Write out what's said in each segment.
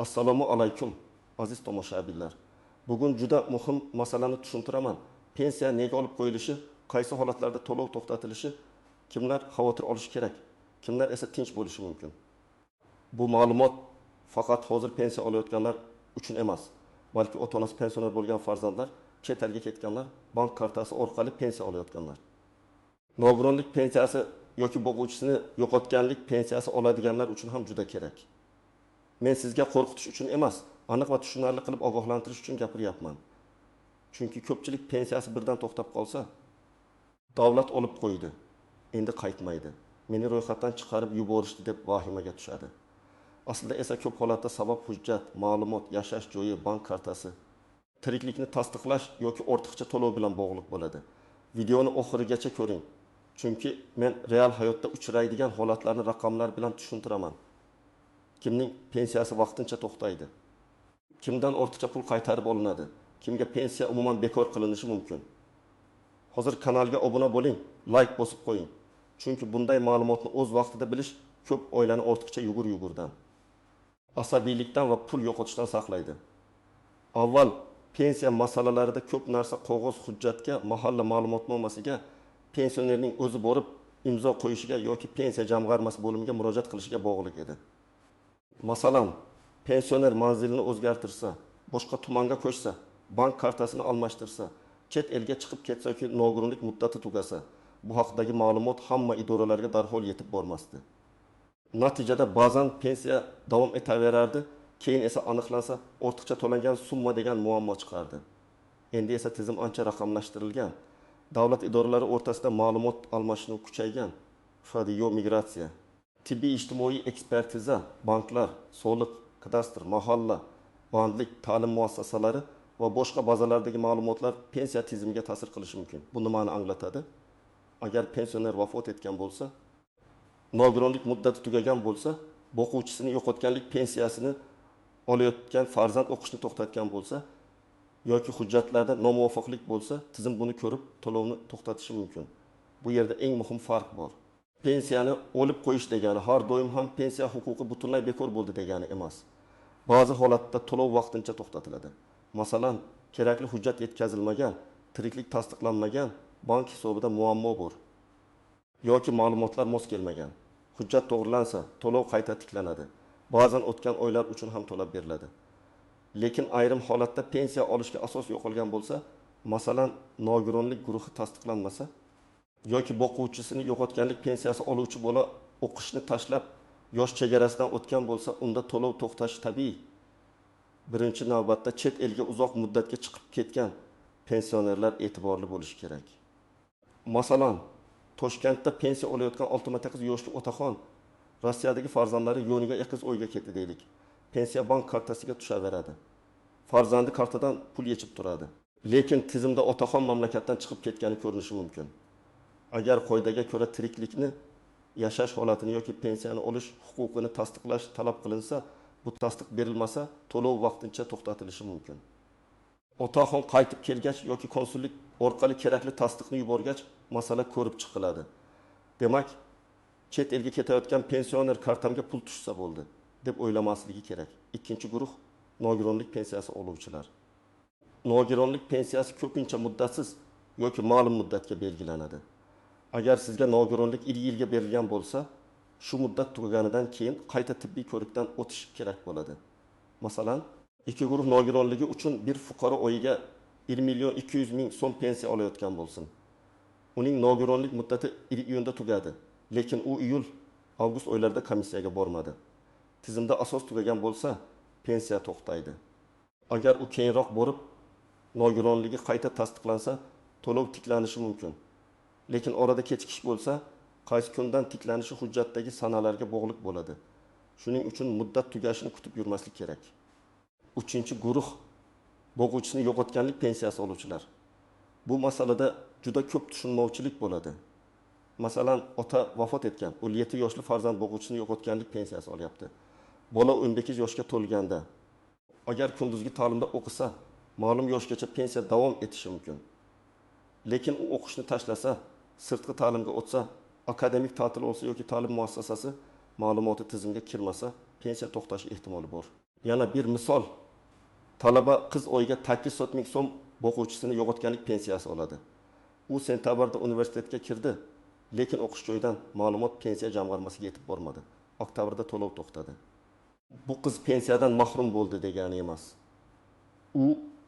Assalomu alaykum aziz tomoshabinlar. Bugun juda muhim masalani tushuntiraman. Pensiya nega olib qo'yilishi, qaysi holatlarda to'lov to'xtatilishi, kimlar xavotir olishi kerak, kimlar esa tinch bo'lishi mumkin. Bu ma'lumot faqat hozir pensiya olayotganlar uchun emas, balki ota-onasi pensioner bo'lgan farzandlar, chet elga ketganlar, bank kartasi orqali pensiya olayotganlar. Nogironlik pensiyasi yoki boquvchisini yo'qotganlik pensiyasi oladiganlar uchun ham juda kerak. Men sizga qo'rqitish uchun emas, aniq va tushunarli qilib ogohlantirish uchun gapiryapman. Chunki ko'pchilik pensiyasi birdan to'xtab qolsa, davlat olib qo'ydi, endi qaytmaydi. Meni ro'yxatdan chiqarib yuborishdi deb vahimaga tushadi. Aslida esa ko'p holatda sabab hujjat, ma'lumot, yashash joyi, bank kartasi, tiriklikni tasdiqlash yoki ortiqcha to'lov bilan bog'liq bo'ladi. Videoni oxirigacha ko'ring. Chunki men real hayotda uchraydigan holatlarni raqamlar bilan tushuntiraman. Kimning pensiyasi vaqtincha to'xtaydi? Kimdan ortiqcha pul qaytarib olinadi? Kimga pensiya umuman bekor qilinishi mumkin? Hozir kanalga obuna bo'ling, like bosib qo'ying. Chunki bunday ma'lumotni o'z vaqtida bilish ko'p oilani ortiqcha yugur-yugurdan, asabiylikdan va pul yo'qotishdan saqlaydi. Avval pensiya masalalarida ko'p narsa qog'oz hujjatga, mahalla ma'lumotnomasiga, pensionerning o'zi borib imzo qo'yishiga yoki pensiya jamg'armasi bo'limiga murojaat qilishiga bog'liq edi. Masalan, pensioner manzilini o'zgartirsa, boshqa tumanga ko'chsa, bank kartasini almashtirsa, chet elga chiqib ketsa yoki nogironlik muddati tugasa, bu haqdagi ma'lumot hamma idoralarga darhol yetib bormasdi. Natijada ba'zan pensiya davom etaverardi, keyin esa aniqlansa, ortiqcha to'langan summa degan muammo chiqardi. Endi esa tizim ancha raqamlashtirilgan. Davlat idoralari o'rtasida ma'lumot almashinuv kuchaygan. Fadiyo migratsiya, tibbiy ijtimoiy ekspertiza, banklar, soliq, kadastr, mahalla, bandlik, ta'lim muassasalari va boshqa bazalardagi ma'lumotlar pensiya tizimiga ta'sir qilishi mumkin. Bu nimani anglatadi? Agar pensioner vafot etgan bo'lsa, nogironlik muddati tugagan bo'lsa, boquvchisini yo'qotganlik pensiyasini olayotgan farzand o'qishni to'xtatgan bo'lsa yoki hujjatlarda nomuvofiqlik bo'lsa, tizim buni ko'rib to'lovni to'xtatishi mumkin. Bu yerda eng muhim farq bor. Pensiyani olib qo'yish degani har doim ham pensiya huquqi butunlay bekor bo'ldi degani emas. Ba'zi holatda to'lov vaqtincha to'xtatiladi. Masalan, kerakli hujjat yetkazilmagan, tiriklik tasdiqlanmagan, bank hisobida muammo bor yoki ma'lumotlar mos kelmagan. Hujjat to'g'rilansa, to'lov qayta tiklanadi. Ba'zan o'tgan oylar uchun ham to'lab beriladi. Lekin ayrim holatda pensiya olishga asos yo'qolgan bo'lsa, masalan, nogironlik guruhi tasdiqlanmasa yoki boquvchisini yo'qotganlik pensiyasi oluvchi bola o'qishni tashlab yosh chegarasidan o'tgan bo'lsa, unda to'lov to'xtashi tabiiy. Birinchi navbatda chet elga uzoq muddatga chiqib ketgan pensionerlar e'tiborli bo'lishi kerak. Masalan, Toshkentda pensiya olayotgan 68 yoshli otaxon Rossiyadagi farzandlari yo'niga eqiz o'yga ketdi deylik. Pensiya bank kartasiga tushaveradi. Farzandi kartadan pul yechib turadi. Lekin tizimda otaxon mamlakatdan chiqib ketgani ko'rinishi mumkin. Agar qoidaga ko'ra tiriklikni, yashash holatini yoki pensiyani olish huquqini tasdiqlash talab qilinsa, bu tasdiq berilmasa, to'lov vaqtincha to'xtatilishi mumkin. Otaxon qaytib kelgach yoki konsullik orqali kerakli tasdiqni yuborgach, masala ko'rib chiqiladi. Demak, chet elga ketayotgan pensioner kartamga pul tushsa bo'ldi deb o'ylamasligi kerak. Ikkinchi guruh nogironlik pensiyasi oluvchilar. Nogironlik pensiyasi ko'pincha muddatsiz yoki ma'lum muddatga belgilanadi. Agar sizga nogironlik 2 yilga berilgan bo'lsa, shu muddat tugaganidan keyin qayta tibbiy ko'rikdan o'tish kerak bo'ladi. Masalan, ikki guruh nogironligi uchun bir fuqaro oyiga 1.200.000 so'm pensiya olayotgan bo'lsin. Uning nogironlik muddati iyunda tugadi, lekin u iyul-avgust oylarida komissiyaga bormadi. Tizimda asos tugagan bo'lsa, pensiya to'xtaydi. Agar u keyinroq borib, nogironligi qayta tasdiqlansa, to'lov tiklanishi mumkin. Lekin orada kechikish bo'lsa, qaysi kundan tiklanishi hujjatdagi sanalarga bog'liq bo'ladi. Shuning uchun muddat tugashini kutib yurmaslik kerak. Uchinchi guruh boquvchisini yo'qotganlik pensiyasi oluvchilar. Bu masalada juda ko'p tushunmovchilik bo'ladi. Masalan, ota vafot etgan, 17 yoshli farzand boquvchisini yo'qotganlik pensiyasi olyapti. Bola 18 yoshga to'lganda, agar kunduzgi ta'limda o'qisa, ma'lum yoshgacha pensiya davom etishi mumkin. Lekin u o'qishni tashlasa, sirtqi ta'limga o'tsa, akademik ta'til olsa yoki ta'lim muassasasi ma'lumoti tizimga kirmasa, pensiya to'xtashi ehtimoli bor. Yana bir misol, talaba qiz oyiga 800 ming so'm o'quvchisini yo'qotganlik pensiyasi oladi. U sentabrda universitetga kirdi, lekin o'qish joyidan ma'lumot pensiya jamg'armasiga yetib bormadi. Oktyabrda to'lov to'xtadi. Bu qiz pensiyadan mahrum bo'ldi degani emas. U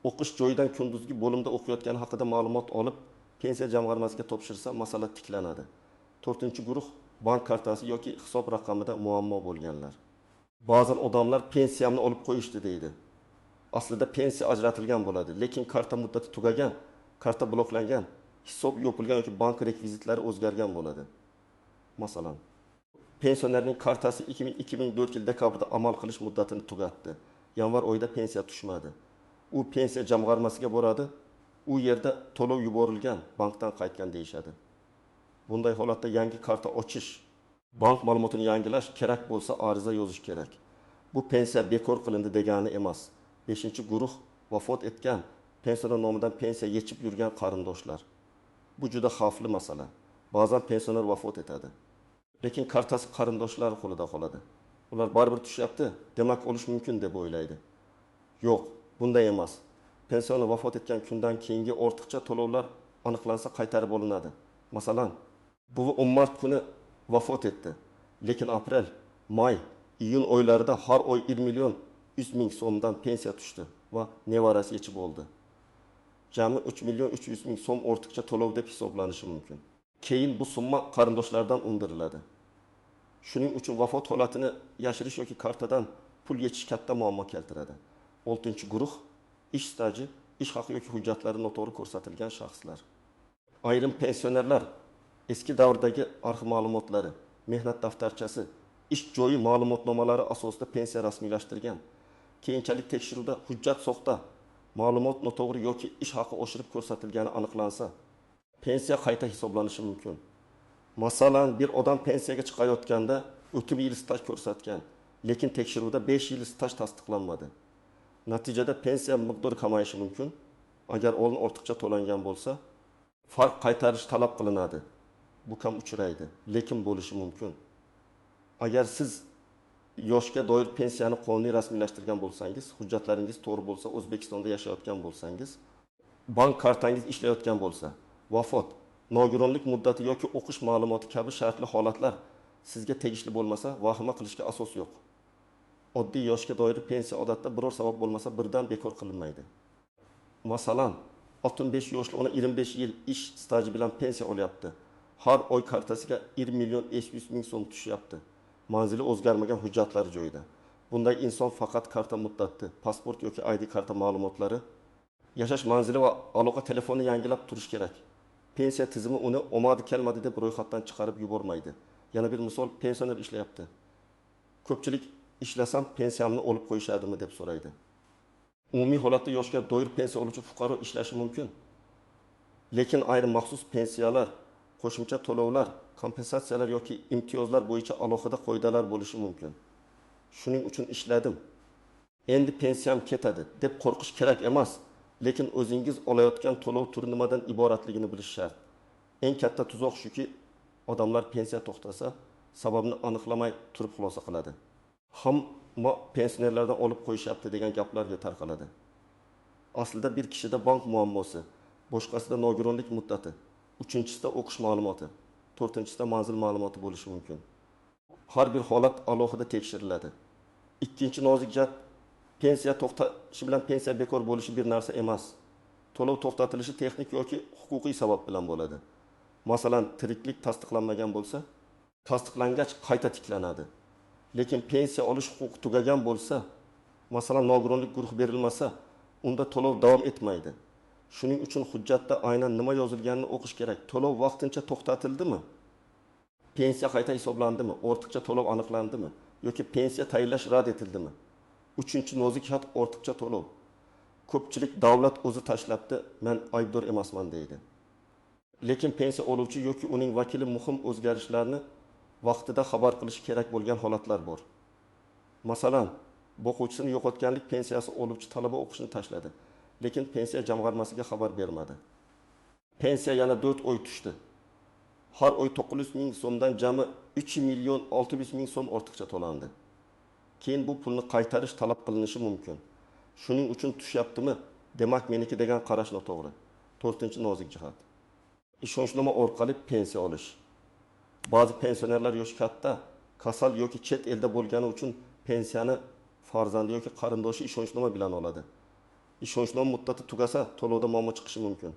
o'qish joyidan kunduzgi bo'limda o'qiyotgani haqida ma'lumot olib, pensiya jamg'armasiga topshirsa, masala tiklanadi. 4-guruh bank kartasi yoki hisob raqamida muammo bo'lganlar. Ba'zan odamlar pensiyamni olib qo'yishdi deydi. Aslida pensiya ajratilgan bo'ladi, lekin karta muddati tugagan, karta bloklangan, hisob yopilgan yoki bank rekvizitlari o'zgargan bo'ladi. Masalan, pensionerning kartasi 2004 yil dekabrda amal qilish muddatini tugatdi. Yanvar oyida pensiya tushmadi. U pensiya jamg'armasiga boradi. U yerda to'lov yuborilgan, bankdan qaytgan deyishadi. Bunday holatda yangi karta ochish, bank ma'lumotini yangilash kerak bo'lsa, ariza yozish kerak. Bu pensiya bekor qilindi degani emas. 5-guruh vafot etgan, pensioner nomidan pensiya yechib yurgan qarindoshlar. Bu juda xavfli masala. Ba'zan pensioner vafot etadi. Lekin kartasi qarindoshlar qo'lida qoladi. Ular baribir tushyapti, demak olish mumkin deb o'ylaydi. Yo'q, bunday emas. Pensioner vafot etgan kundan keyingi ortiqcha to'lovlar aniqlansa qaytarib olinadi. Masalan, buvi 10 mart kuni vafot etdi. Lekin aprel, may, iyun oylarida har oy 1 million 100 ming so'mdan pensiya tushdi va nevarasi yechib oldi. Jami 3 million 300 ming so'm ortiqcha to'lov deb hisoblanishi mumkin. Keyin bu summa qarindoshlardan undiriladi. Shuning uchun vafot holatini yashirish yoki kartadan pul yechish katta muammo keltiradi. 6-guruh ish staji, ish haqi yoki hujjatlari noto'g'ri ko'rsatilgan shaxslar. Ayrim pensionerlar eski davrdagi arxiv ma'lumotlari, mehnat daftarchasi, ish joyi ma'lumotnomalari asosida pensiya rasmiylashtirgan. Keyinchalik tekshiruvda hujjat soxta, ma'lumot noto'g'ri yoki ish haqi oshirib ko'rsatilgani aniqlansa, pensiya qayta hisoblanishi mumkin. Masalan, bir odam pensiyaga chiqayotganda o'tib yil staj ko'rsatgan, lekin tekshiruvda 5 yil staj tasdiqlanmadi. Natijada pensiya miqdori kamayishi mumkin. Agar o'yin ortiqcha to'langan bo'lsa, farq qaytarish talab qilinadi. Bu kam uchraydi, lekin bo'lishi mumkin. Agar siz yoshga doir pensiyani qonuniy rasmiylashtirgan bo'lsangiz, hujjatlaringiz to'g'ri bo'lsa, O'zbekistonda yashayotgan bo'lsangiz, bank kartangiz ishlayotgan bo'lsa, vafot, nogironlik muddati yoki o'qish ma'lumoti kabi shartli holatlar sizga tegishli bo'lmasa, vahima qilishga asos yo'q. Oddiy yoshga doir pensiya odatda biror sabab bo'lmasa birdan bekor qilinmaydi. Masalan, 65 yoshli ona 25 yil ish staji bilan pensiya olyapti. Har oy kartasiga 1 million 500 ming so'm tushyapti. Manzili o'zgarmagan, hujjatlari joyida. Bunday inson faqat karta muddati, pasport yoki ID karta ma'lumotlari, yashash manzili va aloqa telefonni yangilab turish kerak. Pensiya tizimi uni omadi kelmadi deb ro'yxatdan chiqarib yubormaydi. Yana bir misol, pensioner ishlayapti. Ko'pchilik ishlasam pensiyamni olib qo'yishadimi deb so'raydi. Umumiy holatda yoshga doir pensiya oluvchi fuqaro ishlashi mumkin. Lekin ayrim maxsus pensiyalar, qo'shimcha to'lovlar, kompensatsiyalar yoki imtiyozlar bo'yicha alohida qoidalar bo'lishi mumkin. Shuning uchun ishladim. Endi pensiyam ketadi deb qo'rqish kerak emas, lekin o'zingiz olayotgan to'lov turi nimadan iboratligini bilish shart. Eng katta tuzoq shuki, odamlar pensiya to'xtasa, sababni aniqlamay turib xulosa qiladi. Hamma pensionerlardan olib qo'yishyapti degan gaplarga tarqaladi. Aslida bir kishida bank muammosi, boshqasida nogironlik muddati, uchinchisida o'qish ma'lumoti, to'rtinchisida manzil ma'lumoti bo'lishi mumkin. Har bir holat alohida tekshiriladi. Ikkinchi nozik gap, pensiya to'xtashi bilan pensiya bekor bo'lishi bir narsa emas. To'lov to'xtatilishi texnik yoki huquqiy sabab bilan bo'ladi. Masalan, tiriklik tasdiqlanmagan bo'lsa, tasdiqlangach qayta tiklanadi. Lekin pensiya olish huquqi tugagan bo'lsa, masalan, nogironlik guruhi berilmasa, unda to'lov davom etmaydi. Shuning uchun hujjatda aynan nima yozilganini o'qish kerak. To'lov vaqtincha to'xtatildimi? Pensiya qayta hisoblandimi? Ortiqcha to'lov aniqlandimi? Yoki pensiya tayinlash rad etildimi? Uchinchi nozik xat ortiqcha to'lov. Ko'pchilik davlat o'zi tashlabdi, men aybdor emasman deydi. Lekin pensiya oluvchi yoki uning vakili muhim o'zgarishlarni vaqtida xabar qilish kerak bo'lgan holatlar bor. Masalan, o'quvchisini yo'qotganlik pensiyasi oluvchi talaba o'qishni tashladi, lekin pensiya jamg'armasiga xabar bermadi. Pensiya yana 4 oy tushdi. Har oy 900 ming so'mdan jami 3 million 600 ming so'm ortiqcha to'landi. keyin bu pulni qaytarish talab qilinishi mumkin. Shuning uchun tushyaptimi? Demak, meniki degan qarash noto'g'ri. 4-nozik jihat. Ishonchnoma orqali pensiya olish. Ba'zi pensionerlar yoshi katta, kasal yoki chet elda bo'lgani uchun pensiyani farzandi yoki qarindoshi ishonchnoma bilan oladi. Ishonchnoma muddati tugasa, to'lovda muammo chiqishi mumkin.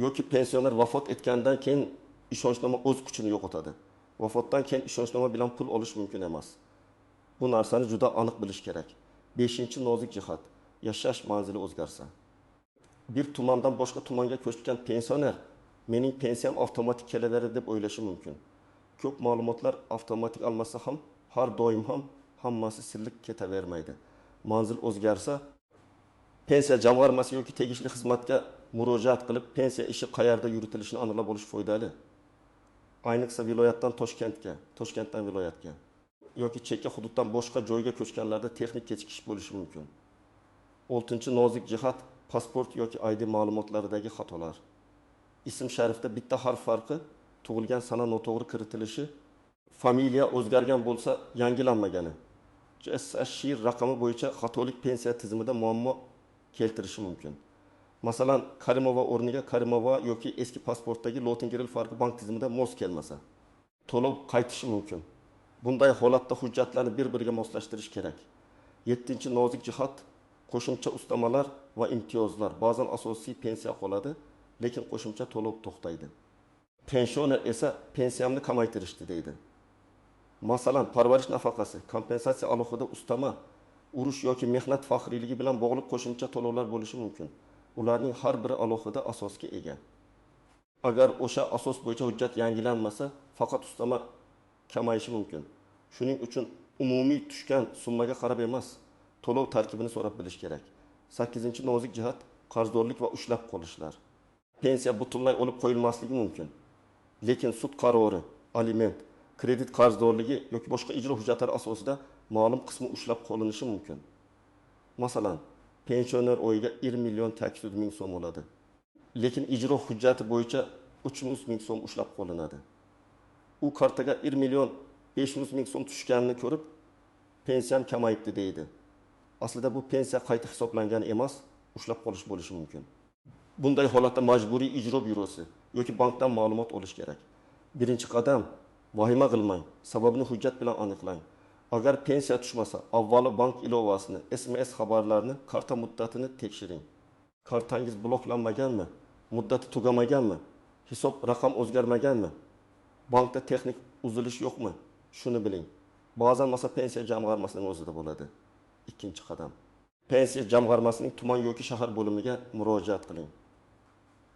Yoki pensioner vafot etgandan keyin ishonchnoma o'z kuchini yo'qotadi. Vafotdan keyin ishonchnoma bilan pul olish mumkin emas. Bu narsani juda aniq bilish kerak. 5-nozik jihat. Yashash manzili o'zgarsa. Bir tumandan boshqa tumanga ko'chgan pensioner mening pensiyam avtomatik kelaveradi deb o'ylashi mumkin. Ko'p ma'lumotlar avtomatik almasa ham har doim ham hammasi silliq ketavermaydi. Manzil o'zgarsa, pensiya jamg'armasi yoki tegishli xizmatga murojaat qilib, pensiya ishi qayerda yuritilishini aniqlab olish foydali. Ayniqsa viloyatdan Toshkentga, Toshkentdan viloyatga yoki chekka hududdan boshqa joyga ko'chganlarda texnik kechikish bo'lishi mumkin. 6-nozik jihat pasport yoki ID ma'lumotlaridagi xatolar. Ism sharifda bitta harf farqi, tug'ilgan sana noto'g'ri kiritilishi, familiya o'zgargan bo'lsa yangilanmagani. JSH raqami bo'yicha xatolik pensiya tizimida muammo keltirishi mumkin. Masalan, Karimova o'rniga Karimova yoki eski pasportdagi Lotin-Giril farqi bank tizimida mos kelmasa, to'lov qaytishi mumkin. Bunday holatda hujjatlarni bir-biriga moslashtirish kerak. 7-nozik jihat qo'shimcha ustamalar va imtiyozlar. Ba'zan asosiy pensiya qoladi, lekin qo'shimcha to'lov to'xtaydi. Pensioner esa pensiyamni kamaytirishdi deydi. Masalan, parvarish nafaqasi, kompensatsiya alohida ustama, urush yoki mehnat faxriyligi bilan bog'liq qo'shimcha to'lovlar bo'lishi mumkin. Ularning har biri alohida asosga ega. Agar o'sha asos bo'yicha hujjat yangilanmasa, faqat ustama kamayishi mumkin. Shuning uchun umumiy tushgan summaga qarab emas, to'lov tarkibini so'rab bilish kerak. 8-nozik jihat qarzdorlik va ushlab qolishlar. Pensiya butunlay olib qo'yilmasligi mumkin. Lekin sud qarori, aliment, kredit qarzdorligi yoki boshqa ijro hujjatlari asosida ma'lum qismi ushlab qolinishi mumkin. Masalan, pensioner oyiga 1 million 800 ming so'm bo'ladi. Lekin ijro hujjati bo'yicha 300 ming so'm ushlab qolinadi. U kartaga 1 million 500 ming so'm tushganini ko'rib, pensiyam kamayibdi deydi. Aslida bu pensiya qayta hisoblangani emas, ushlab qolish bo'lishi mumkin. Bunday holatda majburiy ijro byurosi yoki bankdan ma'lumot olish kerak. Birinchi qadam, vahima qilmang, sababini hujjat bilan aniqlang. Agar pensiya tushmasa, avvalo bank ilovasini, SMS xabarlarini, karta muddatini tekshiring. Kartangiz bloklanmaganmi? Muddati tugamaganmi? Hisob raqam o'zgarmaganmi? Bankda texnik uzilish yo'qmi? Shuni biling. Ba'zan masa pensiya jamg'armasining o'zida bo'ladi. Ikkinchi qadam. Pensiya jamg'armasining tuman yoki shahar bo'limiga murojaat qiling.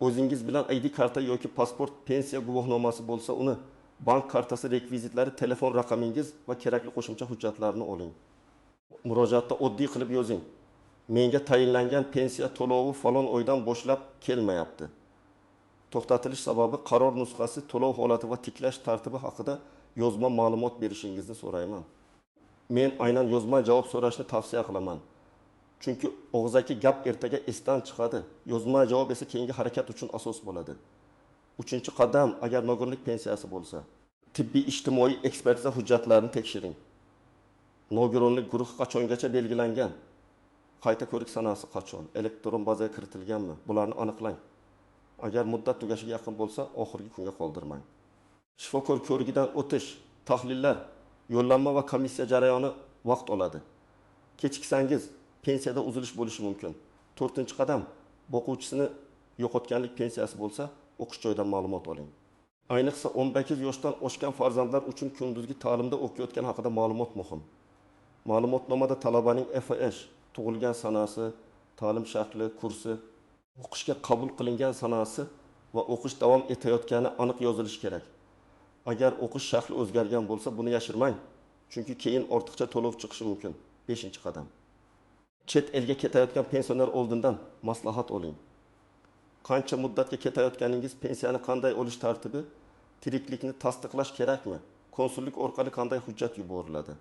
O'zingiz bilan ID karta yoki pasport, pensiya guvohnomasi bo'lsa, uni bank kartasi rekvizitlari, telefon raqamingiz va kerakli qo'shimcha hujjatlarni oling. Murojaatda oddiy qilib yozing. Menga tayinlangan pensiya to'lovi falon oydan boshlab kelmayapti. To'xtatilish sababi, qaror nusxasi, to'lov holati va tiklash tartibi haqida yozma ma'lumot berishingizni so'rayman. Men aynan yozma javob so'rashni tavsiya qilaman. Chunki og'zaki gap ertaga esdan chiqadi. Yozma javob esa keyingi harakat uchun asos bo'ladi. 3-qadam, agar nogironlik pensiyasi bo'lsa, tibbiy ijtimoiy ekspertiza hujjatlarini tekshiring. Nogironlik guruhi qachongacha belgilangan? Qayta ko'rik sanasi qachon? Elektron bazaga kiritilganmi? Bularni aniqlang. Agar muddat tugashiga yaqin bo'lsa, oxirgi kunga qoldirmang. Shifokor ko'rigidan o'tish, tahlillar, yo'llanma va komissiya jarayoni vaqt oladi. Kechiksangiz pensiyada uzilish bo'lishi mumkin. 4-qadam, o'quvchisini yo'qotganlik pensiyasi bo'lsa, o'qish joyidan ma'lumot oling. Ayniqsa 18 yoshdan oshgan farzandlar uchun kunduzgi ta'limda o'qiyotgani haqida ma'lumot muhim. Ma'lumotnomada talabaning FH, tug'ilgan sanasi, ta'lim shakli, kursi, o'qishga qabul qilingan sanasi va o'qish davom etayotgani aniq yozilishi kerak. Agar o'qish shakli o'zgargan bo'lsa, buni yashirmang, chunki keyin ortiqcha to'lov chiqishi mumkin. 5-qadam. Chet elga ketayotgan pensioner oldindan maslahat oling. Qancha muddatga ketayotganingiz, pensiyani qanday olish tartibi, tiriklikni tasdiqlash kerakmi? Konsullik orqali qanday hujjat yuboriladi?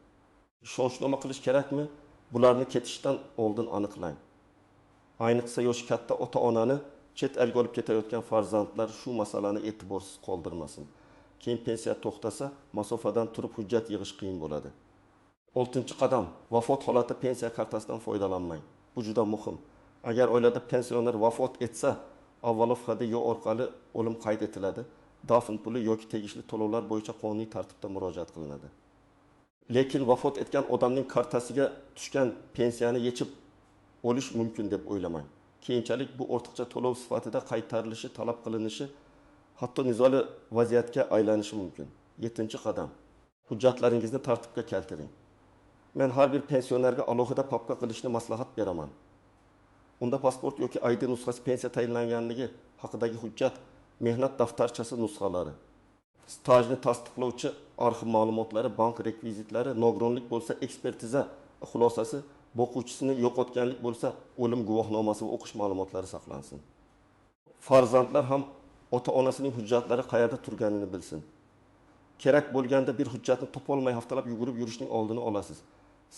Ishonchnoma qilish kerakmi? Bularni ketishdan oldin aniqlang. Ayniqsa yoshi katta ota-onani chet elga olib ketayotgan farzandlar shu masalani e'tiborsiz qoldirmasin. Keyin pensiya to'xtasa, masofadan turib hujjat yig'ish qiyin bo'ladi. Oltinchi qadam, vafot holati pensiya kartasidan foydalanmang. Bu juda muhim. Agar oilada pensioner vafot etsa, avvalo FHDYO orqali o'lim qayd etiladi. Dafn puli yoki tegishli to'lovlar bo'yicha qonuniy tartibda murojaat qilinadi. Lekin vafot etgan odamning kartasiga tushgan pensiyani yechib olish mumkin deb o'ylamang. Keyinchalik bu ortiqcha to'lov sifatida qaytarilishi talab qilinishi, hatto nizoli vaziyatga aylanishi mumkin. 7-qadam. Hujjatlaringizni tartibga keltiring. Men har bir pensionerga alohida papka qilishni maslahat beraman. Unda pasport yoki ID nusxasi pensiya tayinlanganligi haqidagi hujjat, mehnat daftarchasi nusxalari, stajni tasdiqlovchi arxiv ma'lumotlari, bank rekvizitlari, nogironlik bo'lsa ekspertiza xulosasi, o'quvchisini yo'qotganlik bo'lsa o'lim guvohnomasi va o'qish ma'lumotlari saqlansin. Farzandlar ham ota-onasining hujjatlari qayerda turganini bilsin. Kerak bo'lganda bir hujjatni topolmay haftalab yugurib yurishning oldini olasiz.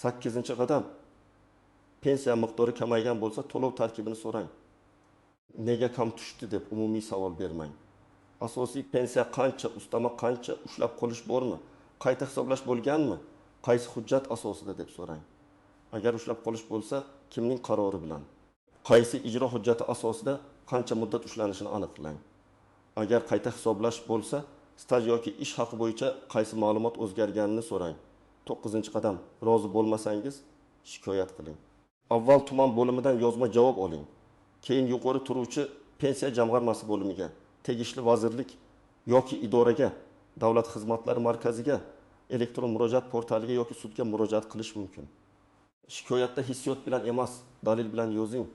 8-qadam. Pensiya miqdori kamaygan bo'lsa, to'lov tarkibini so'rang. Nega kam tushdi deb umumiy savol bermang. Asosiy pensiya qancha, ustama qancha, ushlab qolish bormi? Qayta hisoblash bo'lganmi? Qaysi hujjat asosida deb so'rang. Agar ushlab qolish bo'lsa, kimning qarori bilan? Qaysi ijro hujjati asosida qancha muddat ushlanishini aniqlang. Agar qayta hisoblash bo'lsa, staj yoki ish haqi bo'yicha qaysi ma'lumot o'zgarganini so'rang. 9-qadam. Rozi bo'lmasangiz, shikoyat qiling. Avval tuman bo'limidan yozma javob oling. Keyin yuqori turuvchi pensiya jamg'armasi bo'limiga, tegishli vazirlik yoki idoraga, davlat xizmatlari markaziga, elektron murojaat portaliga yoki sudga murojaat qilish mumkin. Shikoyatda hissiyot bilan emas, dalil bilan yozing.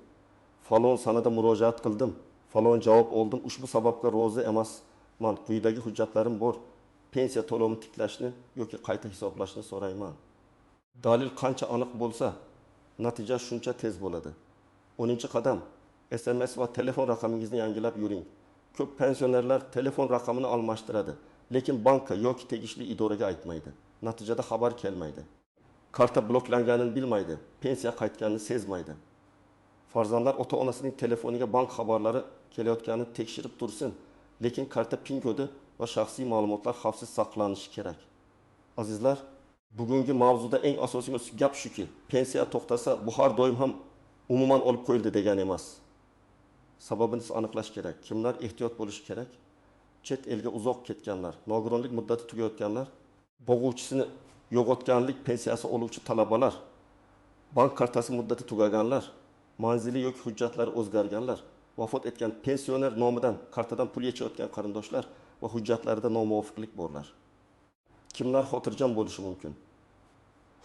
Falon sanada murojaat qildim, falon javob oldim, ushbu sababga rozi emasman, quyidagi hujjatlarim bor. Pensiya to'lovini tiklashni yoki qayta hisoblashni so'rayman. Dalil qancha aniq bo'lsa, natija shuncha tez bo'ladi. 10-qadam. SMS va telefon raqamingizni yangilab yuring. Ko'p pensionerlar telefon raqamini almashtiradi, lekin bankka yoki tegishli idoraga aytmaydi. Natijada xabar kelmaydi. Karta bloklanganini bilmaydi, pensiya qaytganini sezmaydi. Farzandlar ota-onasining telefoniga bank xabarlari kelayotganini tekshirib tursin, lekin karta PIN kodi va shaxsiy ma'lumotlar xavfsiz saqlanishi kerak. Azizlar, bugungi mavzuda eng asosiy gap shuki, pensiya to'xtasa, bu har doim ham umuman olib qo'yildi degan emas. Sababini aniqlash kerak. Kimlar ehtiyot bo'lishi kerak? Chet elga uzoq ketganlar, nogironlik muddati tugayotganlar, bo'g'uvchisini yo'qotganlik pensiyasi oluvchi talabalar, bank kartasi muddati tugaganlar, manzili yoki hujjatlari o'zgarganlar, vafot etgan pensioner nomidan kartadan pul yechayotgan qarindoshlar va hujjatlarida nomuvofiqlik borlar. Kimlar xotirjam bo'lishi mumkin?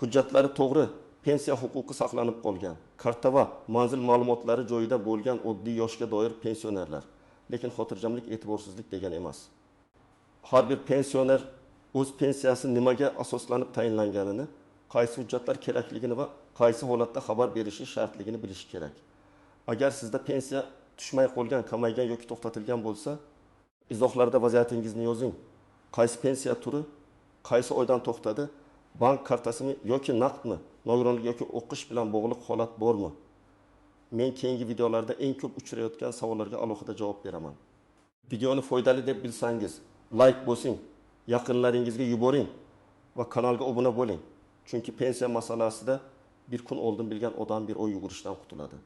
Hujjatlari to'g'ri, pensiya huquqi saqlanib qolgan, karta va manzil ma'lumotlari joyida bo'lgan oddiy yoshga doir pensionerlar. Lekin xotirjamlik e'tiborsizlik degan emas. Har bir pensioner o'z pensiyasi nimaga asoslanib tayinlanganini, qaysi hujjatlar kerakligini va qaysi holatda xabar berishi shartligini bilishi kerak. Agar sizda pensiya tushmay qolgan, kamaygan yoki to'xtatilgan bo'lsa, izohlarda vaziyatingizni yozing. Qaysi pensiya turi, qaysi oydan to'xtadi, bank kartasimi yoki naqdmi, nogironlik yoki o'qish bilan bog'liq holat bormi? Men keyingi videolarda eng ko'p uchrayotgan savollarga alohida javob beraman. Videoni foydali deb bilsangiz, like bosing, yaqinlaringizga yuboring va kanalga obuna bo'ling. Chunki pensiya masalasida bir kun oldin bilgan odam bir oy yugurishdan qutuladi.